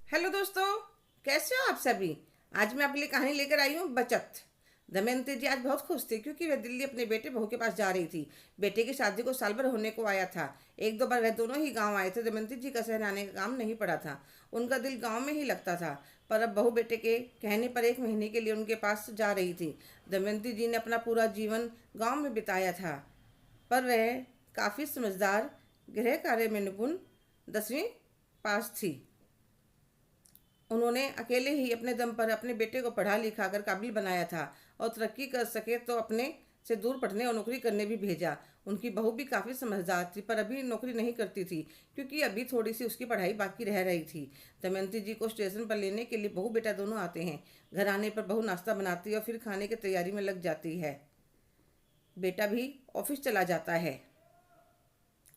Hello दोस्तों, कैसे हो आप सभी। आज मैं आपके लिए कहानी लेकर आई हूँ बचत। दमयंती जी आज बहुत खुश थी क्योंकि वह दिल्ली अपने बेटे बहू के पास जा रही थी। बेटे की शादी को साल भर होने को आया था। एक दो बार वह दोनों ही गांव आए थे। दमयंती जी का शहर आने का काम नहीं पड़ा था। उनका दिल गांव में ही लगता था। पर अब बहू बेटे के कहने पर 1 महीने के लिए उनके पास जा रही थी। दमयंती जी ने अपना पूरा जीवन गाँव में बिताया था। पर वह काफ़ी समझदार, गृह कार्य में निपुण, 10वीं पास थी। उन्होंने अकेले ही अपने दम पर अपने बेटे को पढ़ा लिखा कर काबिल बनाया था और तरक्की कर सके तो अपने से दूर पढ़ने और नौकरी करने भी भेजा। उनकी बहू भी काफ़ी समझदार थी पर अभी नौकरी नहीं करती थी क्योंकि अभी थोड़ी सी उसकी पढ़ाई बाकी रह रही थी। दमयंती जी को स्टेशन पर लेने के लिए बहू बेटा दोनों आते हैं। घर आने पर बहू नाश्ता बनाती है और फिर खाने की तैयारी में लग जाती है। बेटा भी ऑफिस चला जाता है।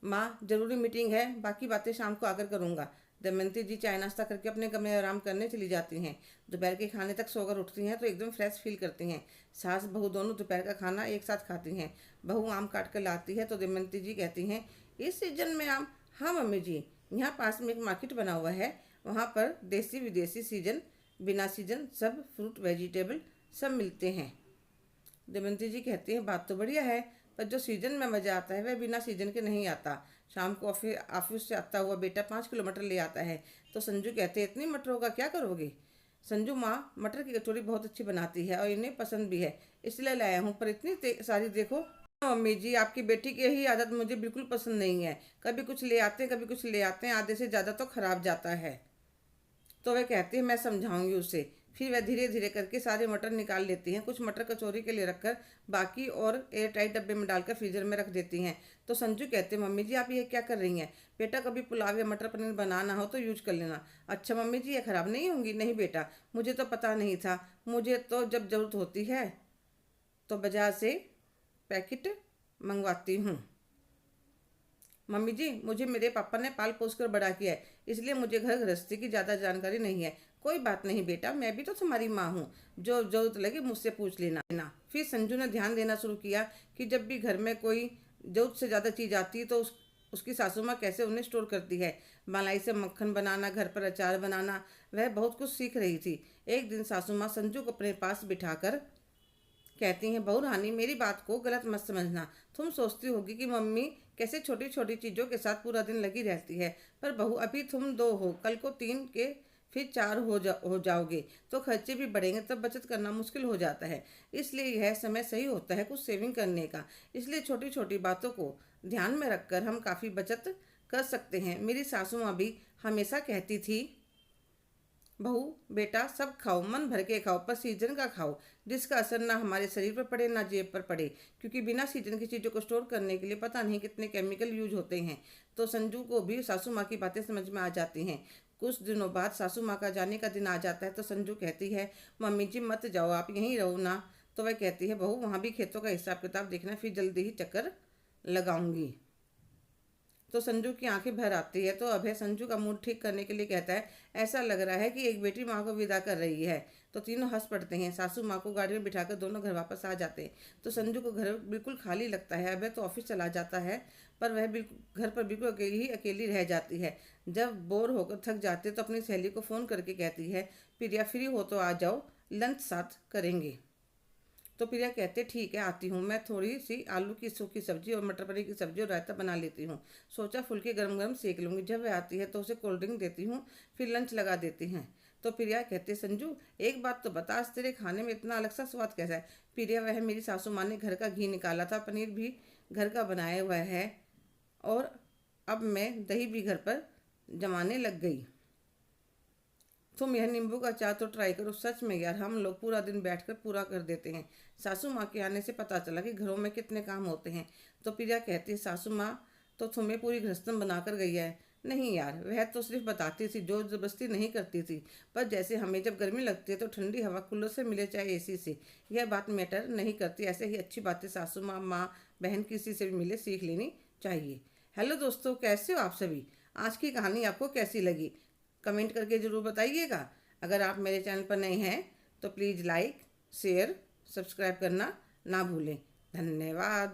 माँ, जरूरी मीटिंग है, बाकी बातें शाम को आकर करूँगा। दमयंती जी चाय नाश्ता करके अपने कमरे में आराम करने चली जाती हैं। दोपहर के खाने तक सोकर उठती हैं तो एकदम फ्रेश फील करती हैं। सास बहू दोनों दोपहर का खाना एक साथ खाती हैं। बहू आम काट कर लाती है तो दमयंती जी कहती हैं, इस सीजन में आम? हाँ मम्मी जी, यहाँ पास में एक मार्केट बना हुआ है, वहाँ पर देसी विदेशी सीजन, बिना सीजन सब फ्रूट वेजिटेबल सब मिलते हैं। दमयंती जी कहती हैं, बात तो बढ़िया है, पर जो सीजन में मज़ा आता है वह बिना सीजन के नहीं आता। शाम को ऑफिस से आता हुआ बेटा 5 किलो मटर ले आता है तो संजू कहते हैं, इतनी मटरों का क्या करोगे। संजू, माँ मटर की कचौड़ी बहुत अच्छी बनाती है और इन्हें पसंद भी है, इसलिए लाया हूँ, पर इतनी सारी देखो। हाँ, मम्मी जी, आपकी बेटी की यही आदत मुझे बिल्कुल पसंद नहीं है। कभी कुछ ले आते हैं, कभी कुछ ले आते हैं, आधे से ज़्यादा तो खराब जाता है। तो वह कहती है, मैं समझाऊंगी उसे। फिर वह धीरे धीरे करके सारे मटर निकाल लेती हैं। कुछ मटर कचौरी के लिए रखकर बाकी और एयर टाइट डब्बे में डालकर फ्रीजर में रख देती हैं। तो संजू कहते हैं, मम्मी जी आप ये क्या कर रही हैं। बेटा, कभी पुलाव या मटर पनीर बनाना हो तो यूज कर लेना। अच्छा मम्मी जी, ये खराब नहीं होंगी। नहीं बेटा, मुझे तो पता नहीं था, मुझे तो जब जरूरत होती है तो बाजार से पैकेट मंगवाती हूँ। मम्मी जी, मुझे मेरे पापा ने पाल पोस कर बड़ा किया है, इसलिए मुझे घर गृहस्थी की ज़्यादा जानकारी नहीं है। कोई बात नहीं बेटा, मैं भी तो तुम्हारी माँ हूँ, जो जरूरत लगे मुझसे पूछ लेना। फिर संजू ने ध्यान देना शुरू किया कि जब भी घर में कोई जरूरत से ज़्यादा चीज़ आती है तो उसकी सासू माँ कैसे उन्हें स्टोर करती है। मलाई से मक्खन बनाना, घर पर अचार बनाना, वह बहुत कुछ सीख रही थी। एक दिन सासू माँ संजू को अपने पास बिठाकर कहती हैं, बहू रानी, मेरी बात को गलत मत समझना। तुम सोचती होगी कि मम्मी कैसे छोटी छोटी चीज़ों के साथ पूरा दिन लगी रहती है, पर बहू अभी तुम 2 हो, कल को 3 के फिर 4 हो जाओगे तो खर्चे भी बढ़ेंगे, तब बचत करना मुश्किल हो जाता है। इसलिए यह समय सही होता है कुछ सेविंग करने का। इसलिए छोटी छोटी बातों को ध्यान में रखकर हम काफ़ी बचत कर सकते हैं। मेरी सासू माँ भी हमेशा कहती थी, बहू बेटा सब खाओ, मन भर के खाओ, पर सीजन का खाओ, जिसका असर ना हमारे शरीर पर पड़े ना जेब पर पड़े, क्योंकि बिना सीजन की चीज़ों को स्टोर करने के लिए पता नहीं कितने केमिकल यूज होते हैं। तो संजू को भी सासू माँ की बातें समझ में आ जाती हैं। कुछ दिनों बाद सासू माँ का जाने का दिन आ जाता है तो संजू कहती है, मम्मी जी मत जाओ, आप यहीं रहो ना। तो वह कहती है, बहू वहाँ भी खेतों का हिसाब किताब देखना, फिर जल्दी ही चक्कर लगाऊंगी। तो संजू की आंखें भर आती है तो अभय संजू का मूड ठीक करने के लिए कहता है, ऐसा लग रहा है कि एक बेटी माँ को विदा कर रही है। तो तीनों हंस पड़ते हैं। सासू माँ को गाड़ी में बिठाकर दोनों घर वापस आ जाते हैं। तो संजू को घर बिल्कुल खाली लगता है। अभय तो ऑफिस चला जाता है पर वह बिल्कुल घर पर बिल्कुल अकेली ही अकेली रह जाती है। जब बोर होकर थक जाते तो अपनी सहेली को फ़ोन करके कहती है, प्रिया फ्री हो तो आ जाओ, लंच साथ करेंगे। तो प्रिया कहते, ठीक है आती हूँ, मैं थोड़ी सी आलू की सूखी सब्जी और मटर पनीर की सब्जी और रायता बना लेती हूँ। सोचा फुल्के गरम गरम सेक लूँगी। जब वह आती है तो उसे कोल्ड ड्रिंक देती हूँ, फिर लंच लगा देती हैं। तो प्रिया कहते, संजू एक बात तो बता, आज तेरे खाने में इतना अलग सा स्वाद कैसा है। प्रिया, वह मेरी सासू माँ ने घर का घी निकाला था, पनीर भी घर का बनाया हुआ है और अब मैं दही भी घर पर जमाने लग गई। तुम यह नींबू का अचार तो ट्राई करो, सच में यार हम लोग पूरा दिन बैठकर पूरा कर देते हैं। सासू माँ के आने से पता चला कि घरों में कितने काम होते हैं। तो प्रिया कहती है, सासू माँ तो तुम्हें पूरी गृहस्थन बनाकर गई है। नहीं यार, वह तो सिर्फ बताती थी, जोर जबरदस्ती नहीं करती थी। पर जैसे हमें जब गर्मी लगती है तो ठंडी हवा कूलर से मिले चाहे एसी से, यह बात मैटर नहीं करती। ऐसे ही अच्छी बातें सासू माँ, माँ, बहन किसी से भी मिले सीख लेनी चाहिए। हेलो दोस्तों, कैसे हो आप सभी। आज की कहानी आपको कैसी लगी कमेंट करके ज़रूर बताइएगा। अगर आप मेरे चैनल पर नए हैं तो प्लीज़ लाइक, शेयर, सब्सक्राइब करना ना भूलें। धन्यवाद।